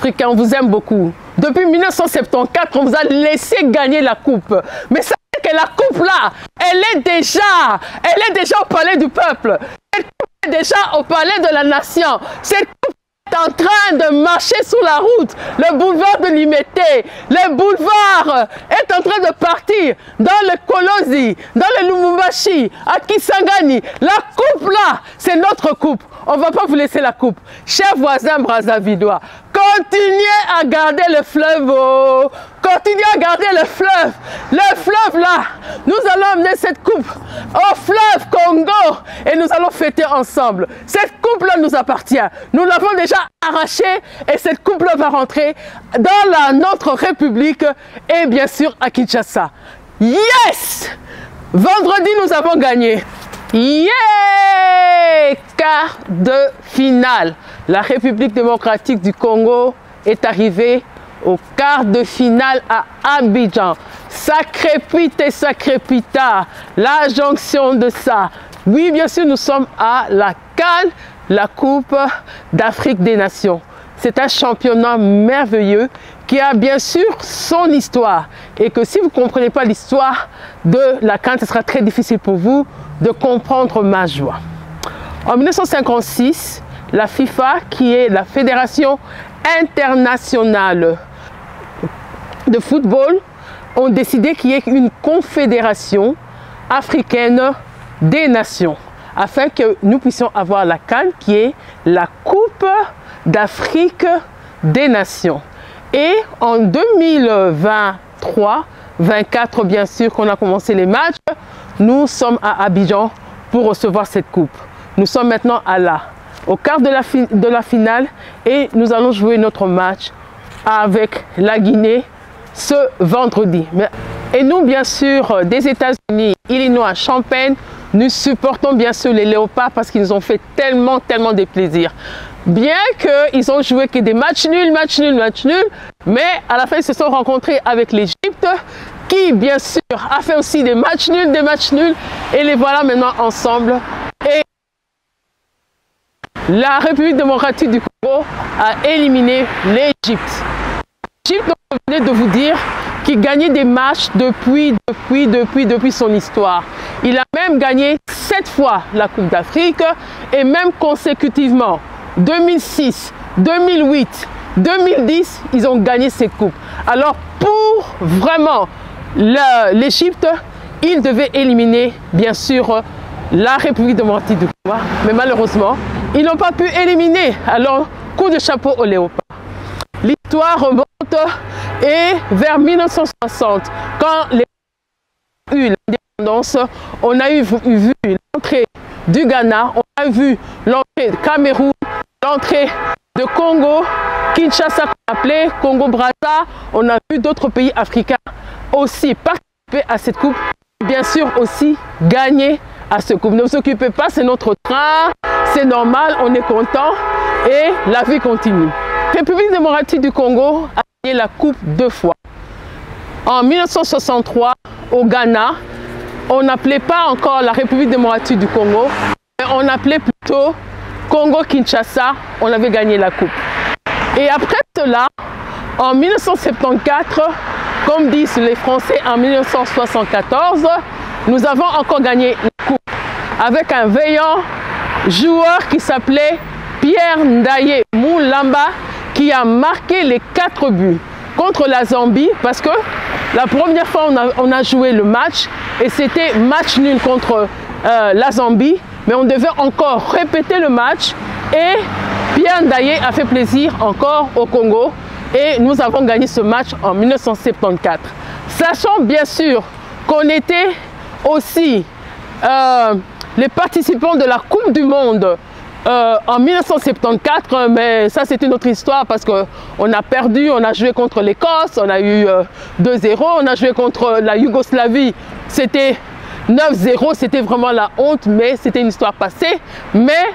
Africains, on vous aime beaucoup. Depuis 1974, on vous a laissé gagner la coupe. Mais sachez que la coupe là, elle est déjà au palais du peuple. Cette coupe est déjà au palais de la nation. Cette coupe est en train de marcher sur la route. Le boulevard de Limete, le boulevard est en train de partir dans le Kolosi, dans le Lubumbashi, à Kisangani. La coupe là, c'est notre coupe. On ne va pas vous laisser la coupe. Chers voisins Brazzavillois, continuez à garder le fleuve. Oh. Continuez à garder le fleuve. Le fleuve là, nous allons amener cette coupe au fleuve Congo et nous allons fêter ensemble. Cette coupe là nous appartient. Nous l'avons déjà arrachée et cette coupe là va rentrer dans notre République et bien sûr à Kinshasa. Yes! Vendredi nous avons gagné. Yeah! Quart de finale. La République démocratique du Congo est arrivée au quart de finale à Abidjan. Ça crépite et ça crépita. La jonction de ça. Oui, bien sûr, nous sommes à la CAN, la Coupe d'Afrique des Nations. C'est un championnat merveilleux qui a bien sûr son histoire. Et que si vous ne comprenez pas l'histoire de la CAN, ce sera très difficile pour vous de comprendre ma joie. En 1956, la FIFA, qui est la Fédération internationale de football, ont décidé qu'il y ait une confédération africaine des nations, afin que nous puissions avoir la CAN, qui est la Coupe d'Afrique des Nations. Et en 2023-24, bien sûr, qu'on a commencé les matchs, nous sommes à Abidjan pour recevoir cette coupe. Nous sommes maintenant au quart de la finale et nous allons jouer notre match avec la Guinée ce vendredi. Et nous, bien sûr, des États-Unis, Illinois, Champaign, nous supportons bien sûr les Léopards parce qu'ils nous ont fait tellement de plaisir. Bien qu'ils ont joué que des matchs nuls, mais à la fin, ils se sont rencontrés avec l'Égypte, qui, bien sûr, a fait aussi des matchs nuls, et les voilà maintenant ensemble. Et la République démocratique du Congo a éliminé l'Égypte. L'Égypte, je venais de vous dire, qui gagnait des matchs depuis son histoire. Il a même gagné 7 fois la Coupe d'Afrique, et même consécutivement, 2006, 2008, 2010, ils ont gagné ces coupes. Alors, pour vraiment l'Égypte, ils devaient éliminer, bien sûr, la République démocratique du Congo. Mais malheureusement, ils n'ont pas pu éliminer. Alors, coup de chapeau aux Léopards. L'histoire remonte et vers 1960, quand les eu l'indépendance, on a vu l'entrée du Ghana, on a vu l'entrée de Cameroun, l'entrée de Congo, Kinshasa qu'on appelait Congo-Brazza. On a vu d'autres pays africains aussi participer à cette coupe, bien sûr aussi gagner à cette coupe. Ne vous occupez pas, c'est notre train, c'est normal, on est content et la vie continue. La République démocratique du Congo a gagné la coupe 2 fois. En 1963, au Ghana, on n'appelait pas encore la République démocratique du Congo, mais on appelait plutôt Congo-Kinshasa, on avait gagné la coupe. Et après cela, en 1974, comme disent les Français en 1974, nous avons encore gagné la coupe avec un vaillant joueur qui s'appelait Pierre Ndaye Moulamba, qui a marqué les 4 buts contre la Zambie, parce que la première fois on a joué le match et c'était match nul contre la Zambie, mais on devait encore répéter le match et Pierre Ndaye a fait plaisir encore au Congo et nous avons gagné ce match en 1974. Sachant bien sûr qu'on était aussi les participants de la Coupe du Monde en 1974, mais ça c'est une autre histoire parce qu'on a perdu, on a joué contre l'Écosse, on a eu 2-0, on a joué contre la Yougoslavie, c'était 9-0, c'était vraiment la honte, mais c'était une histoire passée. Mais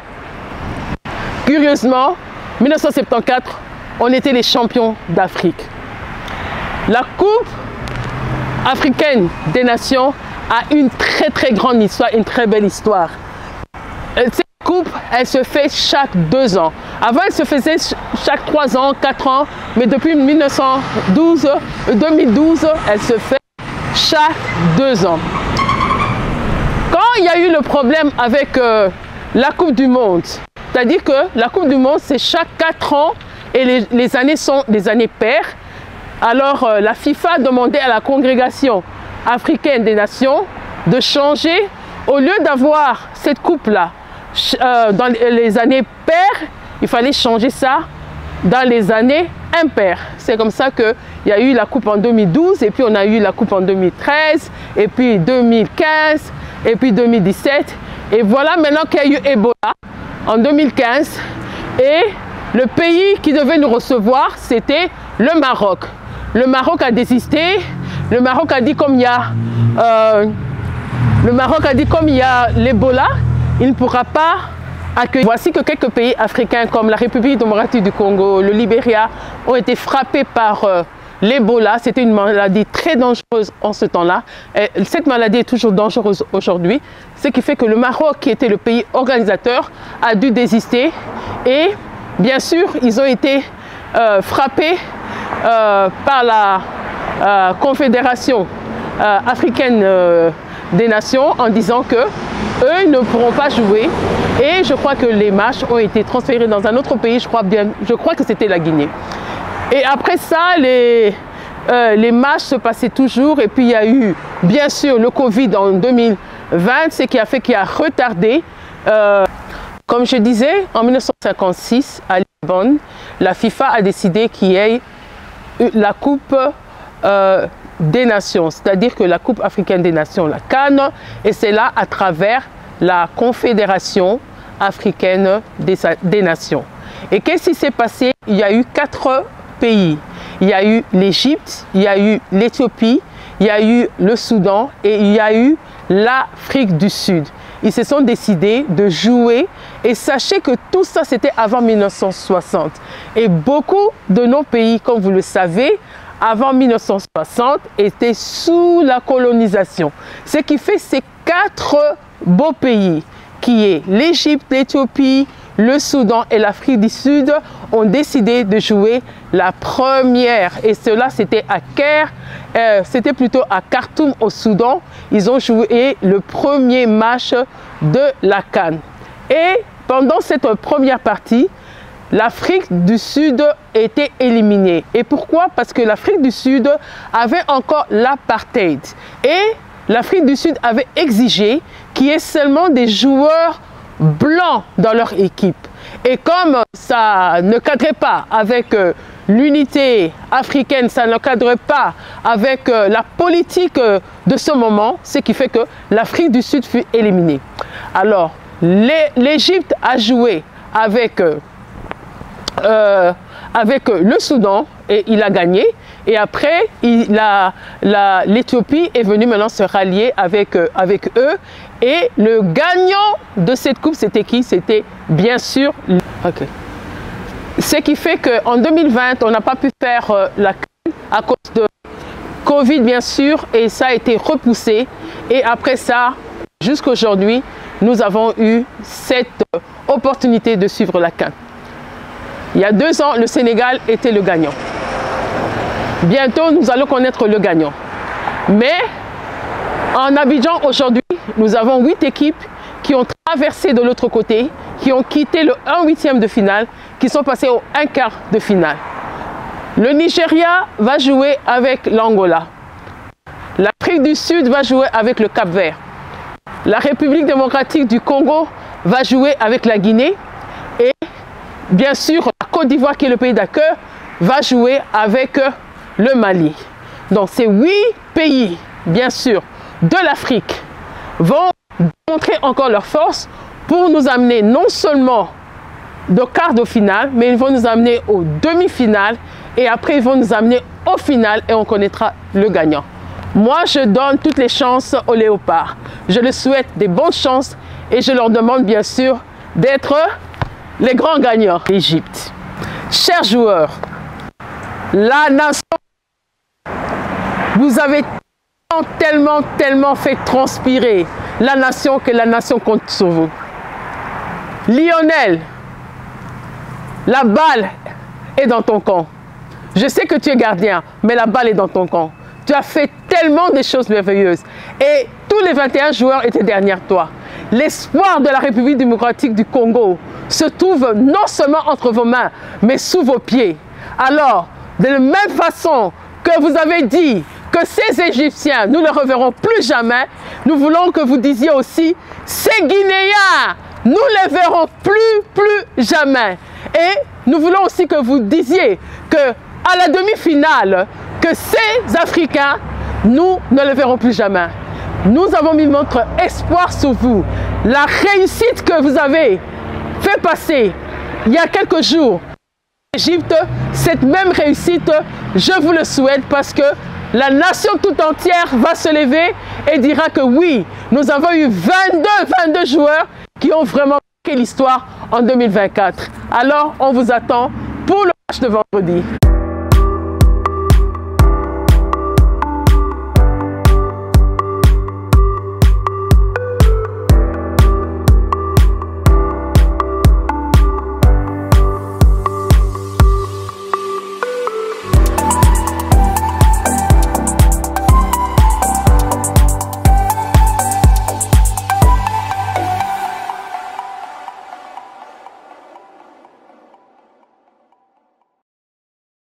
curieusement, 1974, on était les champions d'Afrique. La Coupe africaine des nations a une très grande histoire, une très belle histoire. C'est coupe, elle se fait chaque 2 ans. Avant, elle se faisait chaque 3 ans, 4 ans, mais depuis 2012, elle se fait chaque 2 ans. Quand il y a eu le problème avec la Coupe du Monde, c'est-à-dire que la Coupe du Monde, c'est chaque 4 ans et les années sont des années paires. Alors, la FIFA a demandé à la congrégation africaine des nations de changer, au lieu d'avoir cette coupe-là dans les années paires, il fallait changer ça dans les années impaires. C'est comme ça qu'il y a eu la coupe en 2012, et puis on a eu la coupe en 2013, et puis 2015, et puis 2017. Et voilà maintenant qu'il y a eu Ebola en 2015, et le pays qui devait nous recevoir, c'était le Maroc. Le Maroc a désisté. Le Maroc a dit comme il y a l'Ebola, il ne pourra pas accueillir. Voici que quelques pays africains comme la République démocratique du Congo, le Libéria ont été frappés par l'Ebola. C'était une maladie très dangereuse en ce temps-là. Cette maladie est toujours dangereuse aujourd'hui. Ce qui fait que le Maroc, qui était le pays organisateur, a dû désister. Et bien sûr, ils ont été frappés par la Confédération africaine des nations en disant que eux ne pourront pas jouer, et je crois que les matchs ont été transférés dans un autre pays, je crois que c'était la Guinée. Et après ça, les matchs se passaient toujours, et puis il y a eu bien sûr le Covid en 2020, ce qui a fait qu'il a retardé. Comme je disais, en 1956 à Lisbonne, la FIFA a décidé qu'il y ait la Coupe des Nations, c'est-à-dire que la Coupe africaine des Nations, la CAN, et c'est là à travers la Confédération africaine des Nations. Et qu'est-ce qui s'est passé? Il y a eu 4 pays. Il y a eu l'Égypte, il y a eu l'Éthiopie, il y a eu le Soudan et il y a eu l'Afrique du Sud. Ils se sont décidés de jouer, et sachez que tout ça c'était avant 1960. Et beaucoup de nos pays, comme vous le savez, avant 1960 étaient sous la colonisation. Ce qui fait ces 4 beaux pays, qui est l'Égypte, l'Éthiopie, le Soudan et l'Afrique du Sud, ont décidé de jouer la première. Et cela, c'était à Caire, c'était plutôt à Khartoum au Soudan. Ils ont joué le premier match de la CAN. Et pendant cette première partie, l'Afrique du Sud était éliminée. Et pourquoi? Parce que l'Afrique du Sud avait encore l'apartheid. Et l'Afrique du Sud avait exigé qu'il y ait seulement des joueurs blancs dans leur équipe. Et comme ça ne cadrait pas avec l'unité africaine, ça ne cadrait pas avec la politique de ce moment, ce qui fait que l'Afrique du Sud fut éliminée. Alors, l'Égypte a joué avec le Soudan et il a gagné. Et après, l'Éthiopie est venue maintenant se rallier avec eux. Et le gagnant de cette coupe, c'était qui? C'était bien sûr... Okay. Ce qui fait qu'en 2020, on n'a pas pu faire la CAN à cause de Covid, bien sûr, et ça a été repoussé. Et après ça, jusqu'à aujourd'hui, nous avons eu cette opportunité de suivre la CAN. Il y a 2 ans, le Sénégal était le gagnant. Bientôt, nous allons connaître le gagnant. Mais en Abidjan, aujourd'hui, nous avons 8 équipes qui ont traversé de l'autre côté, qui ont quitté le 1/8 de finale, qui sont passés au 1/4 de finale. Le Nigeria va jouer avec l'Angola. L'Afrique du Sud va jouer avec le Cap-Vert. La République démocratique du Congo va jouer avec la Guinée. Et bien sûr, la Côte d'Ivoire, qui est le pays d'accueil, va jouer avec le Mali. Donc ces 8 pays, bien sûr, de l'Afrique vont montrer encore leur force pour nous amener non seulement de quart de finale, mais ils vont nous amener aux demi-finales et après ils vont nous amener au final et on connaîtra le gagnant. Moi, je donne toutes les chances aux Léopards. Je leur souhaite des bonnes chances et je leur demande bien sûr d'être les grands gagnants d'Égypte. Chers joueurs, la nation, vous avez tellement fait transpirer la nation que la nation compte sur vous. Lionel, la balle est dans ton camp. Je sais que tu es gardien, mais la balle est dans ton camp. Tu as fait tellement de choses merveilleuses. Et tous les 21 joueurs étaient derrière toi. L'espoir de la République démocratique du Congo se trouve non seulement entre vos mains, mais sous vos pieds. Alors, de la même façon que vous avez dit que ces Égyptiens, nous ne les reverrons plus jamais, nous voulons que vous disiez aussi, ces Guinéens, nous ne les verrons plus jamais. Et nous voulons aussi que vous disiez que à la demi-finale, que ces Africains, nous ne les verrons plus jamais. Nous avons mis notre espoir sur vous. La réussite que vous avez fait passer il y a quelques jours en Égypte, cette même réussite, je vous le souhaite parce que la nation tout entière va se lever et dira que oui, nous avons eu 22 joueurs qui ont vraiment marqué l'histoire en 2024. Alors, on vous attend pour le match de vendredi.